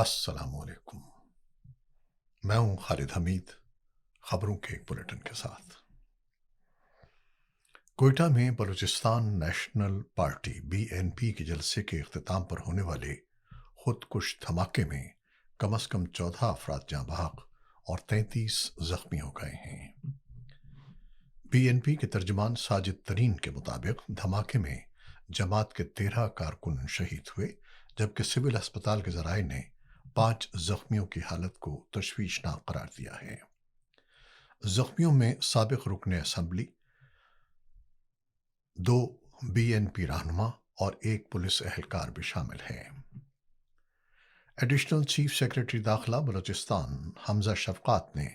السلام علیکم۔ میں ہوں خالد حمید، خبروں کے ایک بلیٹن کے ساتھ۔ کوئٹہ میں بلوچستان نیشنل پارٹی BNP کے جلسے کے اختتام پر ہونے والے خودکش دھماکے میں کم از کم 14 افراد جاں بحق اور 33 زخمی ہو گئے ہیں۔ BNP کے ترجمان ساجد ترین کے مطابق دھماکے میں جماعت کے 13 کارکن شہید ہوئے، جبکہ سول ہسپتال کے ذرائع نے 5 زخمیوں کی حالت کو تشویشناک قرار دیا ہے۔ زخمیوں میں سابق رکن اسمبلی، 2 BNP رہنما اور ایک پولیس اہلکار بھی شامل ہیں۔ ایڈیشنل چیف سیکرٹری داخلہ بلوچستان حمزہ شفقات نے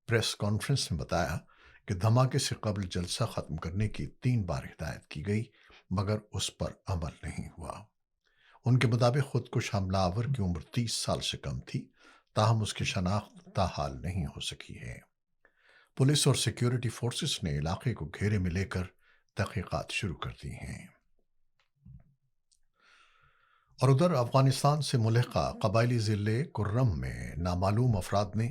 پریس کانفرنس میں بتایا کہ دھماکے سے قبل جلسہ ختم کرنے کی 3 بار ہدایت کی گئی، مگر اس پر عمل نہیں ہوا۔ ان کے مطابق خودکش حملہ آور کی عمر 30 سال سے کم تھی، تاہم اس کی شناخت تاحال نہیں ہو سکی ہے۔ پولیس اور سیکیورٹی فورسز نے علاقے کو گھیرے میں لے کر تحقیقات شروع کر دی ہیں۔ اور ادھر افغانستان سے ملحقہ قبائلی ضلع کرم میں نامعلوم افراد نے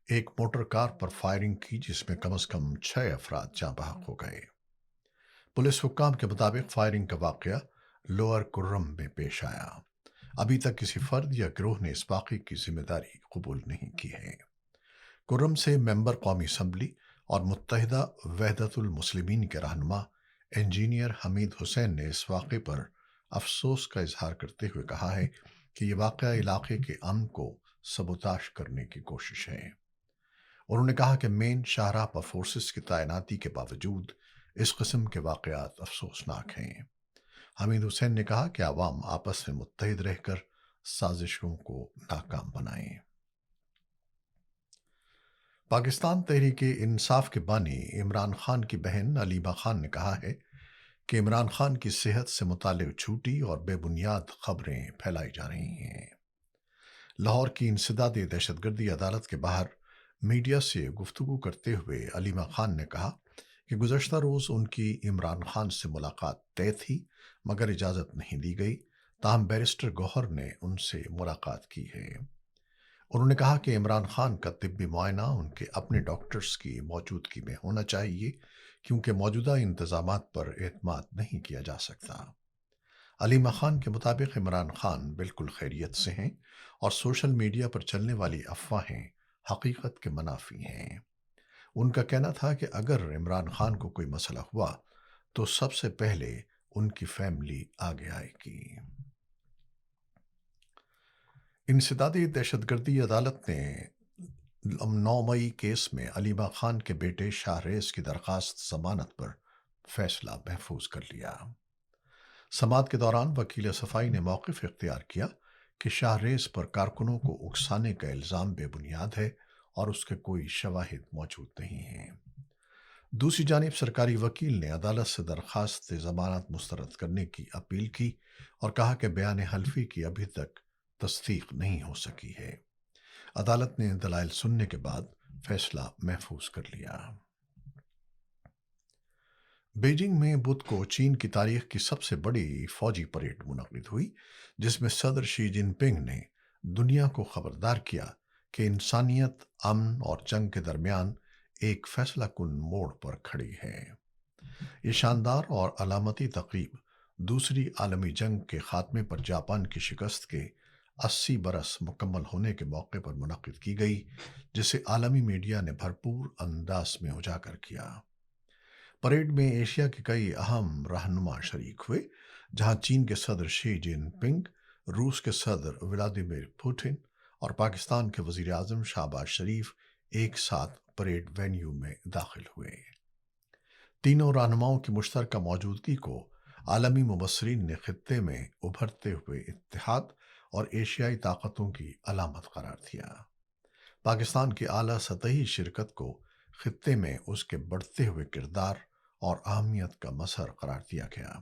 ایک موٹر کار پر فائرنگ کی، جس میں کم از کم 6 افراد جاں بحق ہو گئے۔ پولیس حکام کے مطابق فائرنگ کا واقعہ لوئر کرم میں پیش آیا۔ ابھی تک کسی فرد یا گروہ نے اس واقعے کی ذمہ داری قبول نہیں کی ہے۔ کرم سے ممبر قومی اسمبلی اور متحدہ وحدت المسلمین کے رہنما انجینئر حمید حسین نے اس واقعے پر افسوس کا اظہار کرتے ہوئے کہا ہے کہ یہ واقعہ علاقے کے امن کو سبوتاش کرنے کی کوشش ہے۔ انہوں نے کہا کہ مین شاہراہ پر فورسز کی تعیناتی کے باوجود اس قسم کے واقعات افسوسناک ہیں۔ حمید حسین نے کہا کہ عوام آپس میں متحد رہ کر سازشوں کو ناکام بنائیں۔ پاکستان تحریک انصاف کے بانی عمران خان کی بہن علیمہ خان نے کہا ہے کہ عمران خان کی صحت سے متعلق جھوٹی اور بے بنیاد خبریں پھیلائی جا رہی ہیں۔ لاہور کی انسدادی دہشت گردی عدالت کے باہر میڈیا سے گفتگو کرتے ہوئے علیمہ خان نے کہا کہ گزشتہ روز ان کی عمران خان سے ملاقات طے تھی، مگر اجازت نہیں دی گئی، تاہم بیرسٹر گوہر نے ان سے ملاقات کی ہے۔ انہوں نے کہا کہ عمران خان کا طبی معائنہ ان کے اپنے ڈاکٹرز کی موجودگی میں ہونا چاہیے، کیونکہ موجودہ انتظامات پر اعتماد نہیں کیا جا سکتا۔ علیمہ خان کے مطابق عمران خان بالکل خیریت سے ہیں اور سوشل میڈیا پر چلنے والی افواہیں حقیقت کے منافی ہیں۔ ان کا کہنا تھا کہ اگر عمران خان کو کوئی مسئلہ ہوا تو سب سے پہلے ان کی فیملی آگے آئے گی۔ انسدادی دہشت گردی عدالت نے 9 مئی کیس میں علیمہ خان کے بیٹے شاہریز کی درخواست ضمانت پر فیصلہ محفوظ کر لیا۔ سماعت کے دوران وکیل صفائی نے موقف اختیار کیا کہ شاہریز پر کارکنوں کو اکسانے کا الزام بے بنیاد ہے اور اس کے کوئی شواہد موجود نہیں ہیں۔ دوسری جانب سرکاری وکیل نے عدالت سے درخواست ضمانت مسترد کرنے کی اپیل کی اور کہا کہ بیان حلفی کی ابھی تک تصدیق نہیں ہو سکی ہے۔ عدالت نے دلائل سننے کے بعد فیصلہ محفوظ کر لیا۔ بیجنگ میں بدھ کو چین کی تاریخ کی سب سے بڑی فوجی پریڈ منعقد ہوئی، جس میں صدر شی جن پنگ نے دنیا کو خبردار کیا کہ انسانیت امن اور جنگ کے درمیان ایک فیصلہ کن موڑ پر کھڑی ہے۔ یہ شاندار اور علامتی تقریب دوسری عالمی جنگ کے خاتمے پر جاپان کی شکست کے 80 برس مکمل ہونے کے موقع پر منعقد کی گئی، جسے عالمی میڈیا نے بھرپور انداز میں اجاگر کیا۔ پریڈ میں ایشیا کے کئی اہم رہنما شریک ہوئے، جہاں چین کے صدر شی جن پنگ، روس کے صدر ولادیمیر پوٹن اور پاکستان کے وزیر اعظم شہباز شریف ایک ساتھ پریڈ وینیو میں داخل ہوئے۔ تینوں رہنماؤں کی مشترکہ موجودگی کو عالمی مبصرین نے خطے میں ابھرتے ہوئے اتحاد اور ایشیائی طاقتوں کی علامت قرار دیا۔ پاکستان کی اعلیٰ سطحی شرکت کو خطے میں اس کے بڑھتے ہوئے کردار اور اہمیت کا مظہر قرار دیا گیا۔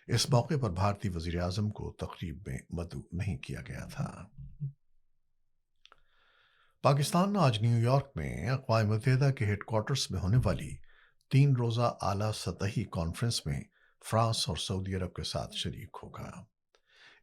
اس موقع پر بھارتی وزیر اعظم کو تقریب میں مدعو نہیں کیا گیا تھا۔ پاکستان آج نیو یارک میں اقوام متحدہ کے ہیڈ کوارٹرز میں ہونے والی 3 روزہ اعلیٰ سطحی کانفرنس میں فرانس اور سعودی عرب کے ساتھ شریک ہوگا۔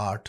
8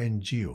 NGO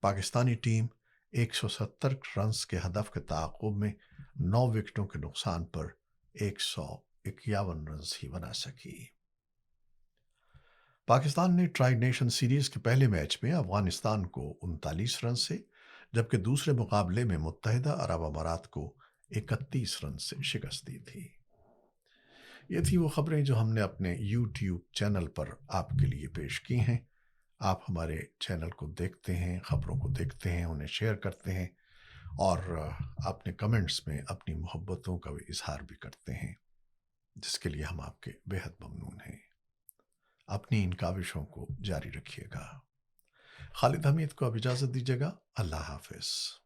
پاکستانی ٹیم 170 رنز کے ہدف کے تعاقب میں 9 وکٹوں کے نقصان پر 151 رنز ہی بنا سکی۔ پاکستان نے ٹرائی نیشن سیریز کے پہلے میچ میں افغانستان کو 39 رن سے، جبکہ دوسرے مقابلے میں متحدہ عرب امارات کو 31 رن سے شکست دی تھی۔ یہ تھی وہ خبریں جو ہم نے اپنے یوٹیوب چینل پر آپ کے لیے پیش کی ہیں۔ آپ ہمارے چینل کو دیکھتے ہیں، خبروں کو دیکھتے ہیں، انہیں شیئر کرتے ہیں اور اپنے کمنٹس میں اپنی محبتوں کا بھی اظہار بھی کرتے ہیں، جس کے لیے ہم آپ کے بےحد ممنون ہیں۔ اپنی ان کاوشوں کو جاری رکھیے گا۔ خالد حمید کو اب اجازت دیجیے گا۔ اللہ حافظ۔